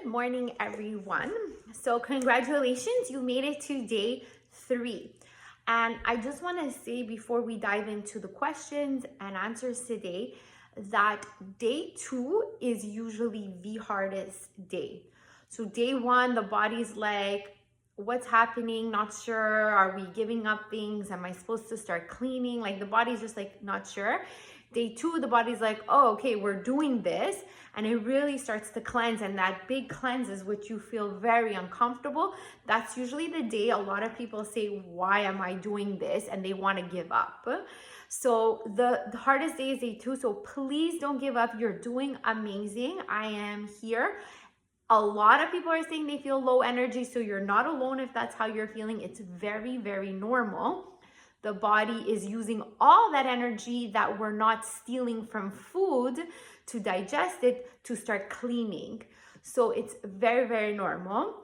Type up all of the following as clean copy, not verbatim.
morning, everyone. So congratulations, you made it to day 3. And I just want to say before we dive into the questions and answers today that day 2 is usually the hardest day. So day 1, the body's like, what's happening? Not sure. Are we giving up things? Am I supposed to start cleaning? Like the body's just like not sure. Day 2, the body's like, oh, okay, we're doing this. And it really starts to cleanse. And that big cleanse is which you feel very uncomfortable. That's usually the day a lot of people say, why am I doing this? And they want to give up. So the hardest day is day 2. So please don't give up. You're doing amazing. I am here. A lot of people are saying they feel low energy. So you're not alone if that's how you're feeling. It's very, very normal. The body is using all that energy that we're not stealing from food to digest it to start cleaning. So it's very, very normal.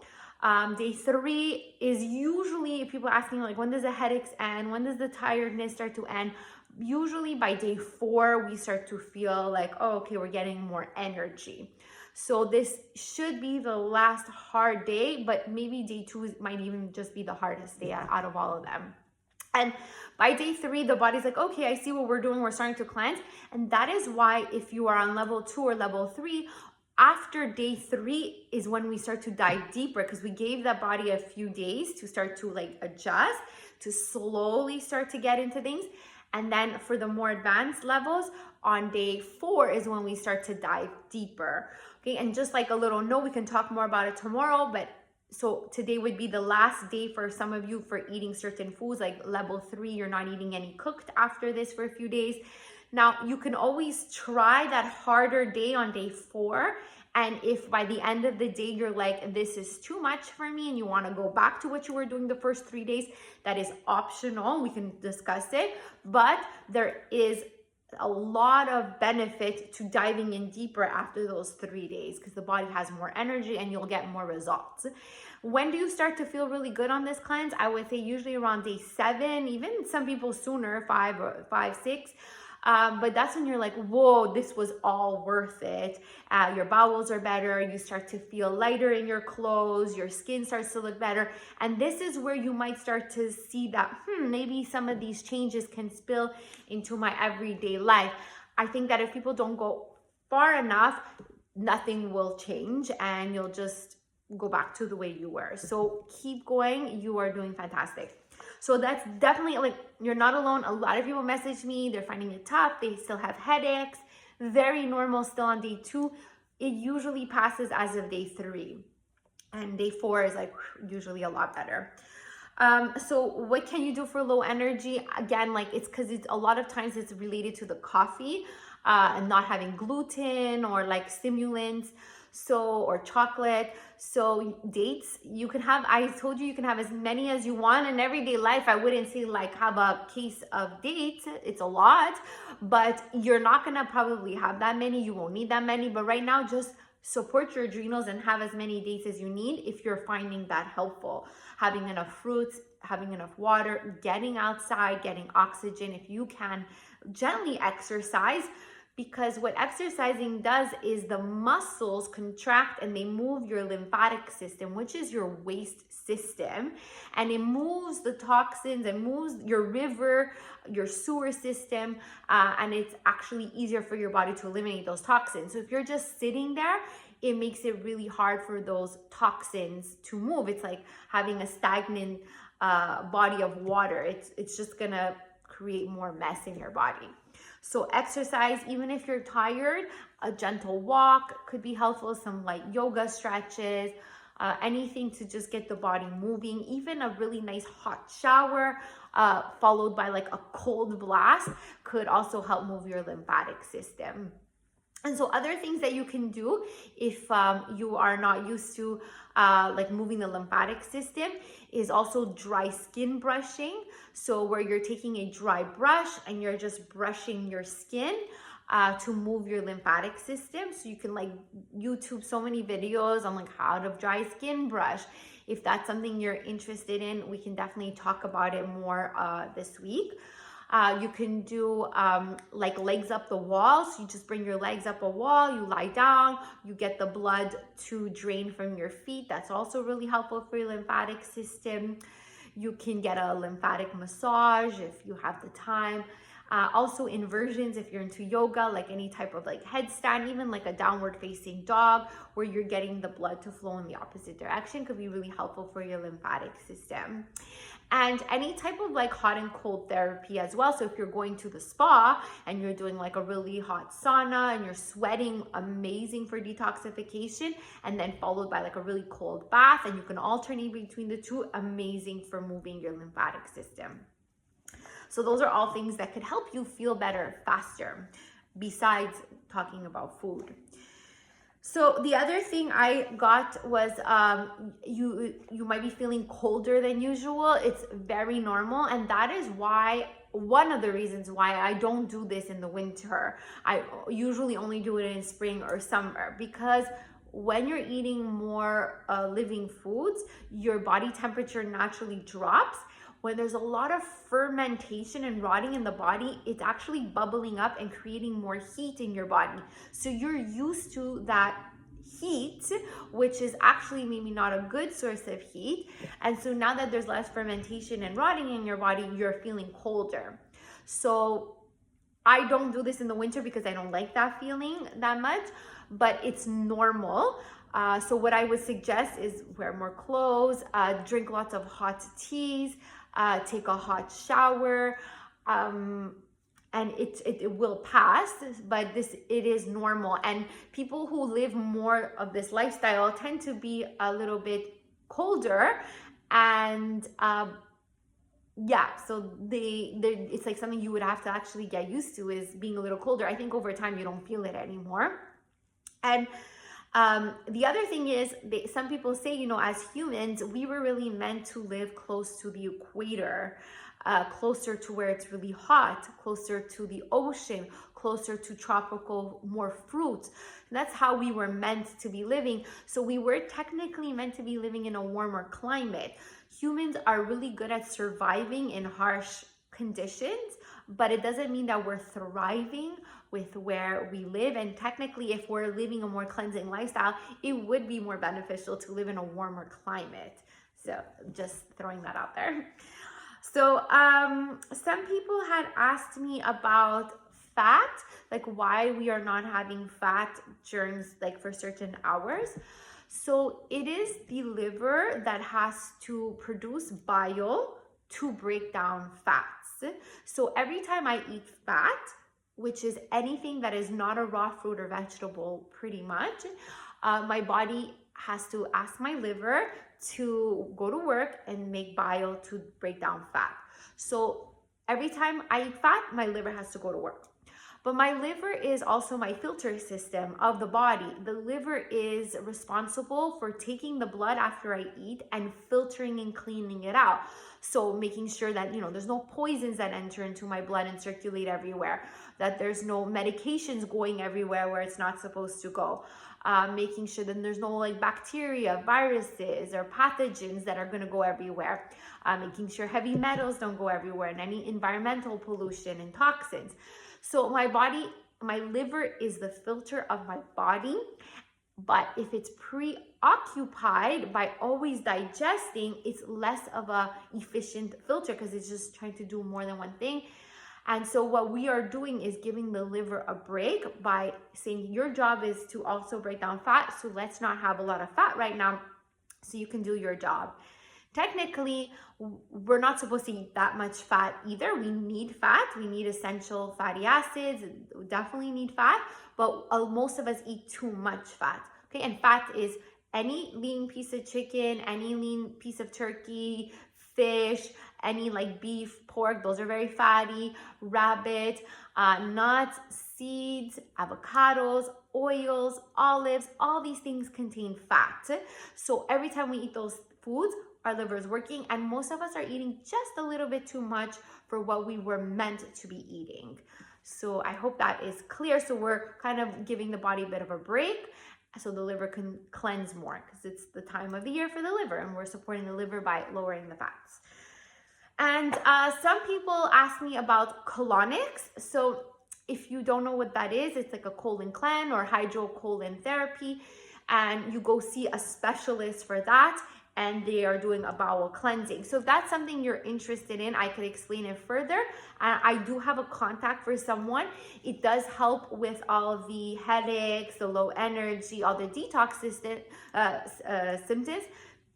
Day 3 is usually, people asking like, when does the headaches end? When does the tiredness start to end? Usually by day 4, we start to feel like, oh, okay, we're getting more energy. So this should be the last hard day, but maybe day 2 might even just be the hardest day out of all of them. And by day 3, the body's like, okay, I see what we're doing. We're starting to cleanse. And that is why if you are on level 2 or level 3, after day 3 is when we start to dive deeper, because we gave that body a few days to start to like adjust, to slowly start to get into things. And then for the more advanced levels, on day 4 is when we start to dive deeper. Okay, and just like a little note, we can talk more about it tomorrow, but so today would be the last day for some of you for eating certain foods, like level 3, you're not eating any cooked after this for a few days. Now, you can always try that harder day on day 4. And if by the end of the day, you're like, this is too much for me, and you want to go back to what you were doing the first 3 days, that is optional. We can discuss it. But there is a lot of benefit to diving in deeper after those 3 days, because the body has more energy and you'll get more results. When do you start to feel really good on this cleanse? I would say usually around day 7, even some people sooner, 5, 6. But that's when you're like, whoa, this was all worth it. Your bowels are better. You start to feel lighter in your clothes. Your skin starts to look better. And this is where you might start to see that, maybe some of these changes can spill into my everyday life. I think that if people don't go far enough, nothing will change and you'll just go back to the way you were. So keep going. You are doing fantastic. So that's definitely, like, you're not alone. A lot of people message me. They're finding it tough. They still have headaches. Very normal still on day 2. It usually passes as of day 3. And day 4 is like usually a lot better. So what can you do for low energy? Again, like it's because it's a lot of times it's related to the coffee and not having gluten or like stimulants. Or chocolate. So dates, you can have, I told you can have as many as you want in everyday life. I wouldn't say like have a case of dates. It's a lot, but you're not going to probably have that many. You won't need that many, but right now just support your adrenals and have as many dates as you need if you're finding that helpful. Having enough fruits, having enough water, getting outside, getting oxygen. If you can, gently exercise. Because what exercising does is the muscles contract and they move your lymphatic system, which is your waste system. And it moves the toxins, it moves your river, your sewer system. And it's actually easier for your body to eliminate those toxins. So if you're just sitting there, it makes it really hard for those toxins to move. It's like having a stagnant body of water. It's just gonna create more mess in your body. So exercise, even if you're tired, a gentle walk could be helpful. Some light yoga stretches, anything to just get the body moving. Even a really nice hot shower followed by like a cold blast could also help move your lymphatic system. And so other things that you can do if you are not used to like moving the lymphatic system is also dry skin brushing. So where you're taking a dry brush and you're just brushing your skin to move your lymphatic system. So you can like YouTube so many videos on like how to dry skin brush. If that's something you're interested in, we can definitely talk about it more this week. You can do like legs up the wall. So you just bring your legs up a wall, you lie down, you get the blood to drain from your feet. That's also really helpful for your lymphatic system. You can get a lymphatic massage if you have the time. Also inversions, if you're into yoga, like any type of like headstand, even like a downward facing dog where you're getting the blood to flow in the opposite direction, could be really helpful for your lymphatic system. And any type of like hot and cold therapy as well. So if you're going to the spa and you're doing like a really hot sauna and you're sweating, amazing for detoxification, and then followed by like a really cold bath, and you can alternate between the two, amazing for moving your lymphatic system. So those are all things that could help you feel better faster, besides talking about food. So the other thing I got was you might be feeling colder than usual. It's very normal, and that is why, one of the reasons why I don't do this in the winter. I usually only do it in spring or summer, because when you're eating more living foods, your body temperature naturally drops. When there's a lot of fermentation and rotting in the body, it's actually bubbling up and creating more heat in your body. So you're used to that heat, which is actually maybe not a good source of heat. And so now that there's less fermentation and rotting in your body, you're feeling colder. So I don't do this in the winter because I don't like that feeling that much, but it's normal. So what I would suggest is wear more clothes, drink lots of hot teas, take a hot shower, and it will pass, but it is normal. And people who live more of this lifestyle tend to be a little bit colder, and yeah, so it's like something you would have to actually get used to, is being a little colder. I think over time you don't feel it anymore. And the other thing is, some people say, you know, as humans, we were really meant to live close to the equator, closer to where it's really hot, closer to the ocean, closer to tropical, more fruits. And that's how we were meant to be living. So we were technically meant to be living in a warmer climate. Humans are really good at surviving in harsh conditions, but it doesn't mean that we're thriving with where we live. And technically, if we're living a more cleansing lifestyle, it would be more beneficial to live in a warmer climate. So just throwing that out there. So some people had asked me about fat, like why we are not having fat during, like, for certain hours. So it is the liver that has to produce bile to break down fats. So every time I eat fat, which is anything that is not a raw fruit or vegetable, pretty much, my body has to ask my liver to go to work and make bile to break down fat. So every time I eat fat, my liver has to go to work. But my liver is also my filter system of the body. The liver is responsible for taking the blood after I eat and filtering and cleaning it out. So making sure that, you know, there's no poisons that enter into my blood and circulate everywhere, that there's no medications going everywhere where it's not supposed to go. Making sure that there's no like bacteria, viruses, or pathogens that are going to go everywhere. Making sure heavy metals don't go everywhere, and any environmental pollution and toxins. So my liver is the filter of my body. But if it's preoccupied by always digesting, it's less of a efficient filter because it's just trying to do more than one thing. And so what we are doing is giving the liver a break by saying your job is to also break down fat. So let's not have a lot of fat right now so you can do your job. Technically, we're not supposed to eat that much fat either. We need fat. We need essential fatty acids. We definitely need fat, but most of us eat too much fat. Okay, and fat is any lean piece of chicken, any lean piece of turkey, fish, any like beef, pork, those are very fatty, rabbit, nuts, seeds, avocados, oils, olives, all these things contain fat. So every time we eat those foods, our liver is working, and most of us are eating just a little bit too much for what we were meant to be eating. So I hope that is clear. So we're kind of giving the body a bit of a break so the liver can cleanse more, because it's the time of the year for the liver, and we're supporting the liver by lowering the fats. And some people ask me about colonics. So if you don't know what that is, it's like a colon cleanse or hydrocolon therapy, and you go see a specialist for that, and they are doing a bowel cleansing. So if that's something you're interested in, I could explain it further. I do have a contact for someone. It does help with all the headaches, the low energy, all the detox symptoms,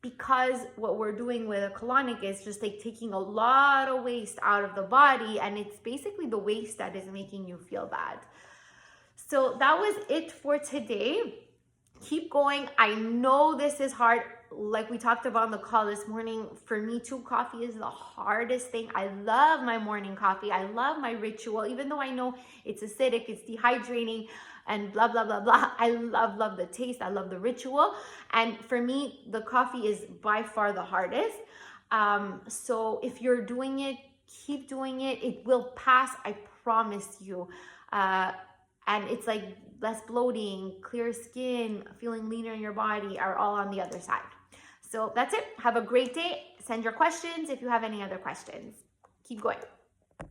because what we're doing with a colonic is just like taking a lot of waste out of the body, and it's basically the waste that is making you feel bad. So that was it for today. Keep going. I know this is hard. Like we talked about on the call this morning, for me too, coffee is the hardest thing. I love my morning coffee. I love my ritual, even though I know it's acidic, it's dehydrating, and blah, blah, blah, blah. I love the taste. I love the ritual. And for me, the coffee is by far the hardest. So if you're doing it, keep doing it. It will pass, I promise you. And it's like less bloating, clear skin, feeling leaner in your body are all on the other side. So that's it. Have a great day. Send your questions if you have any other questions. Keep going.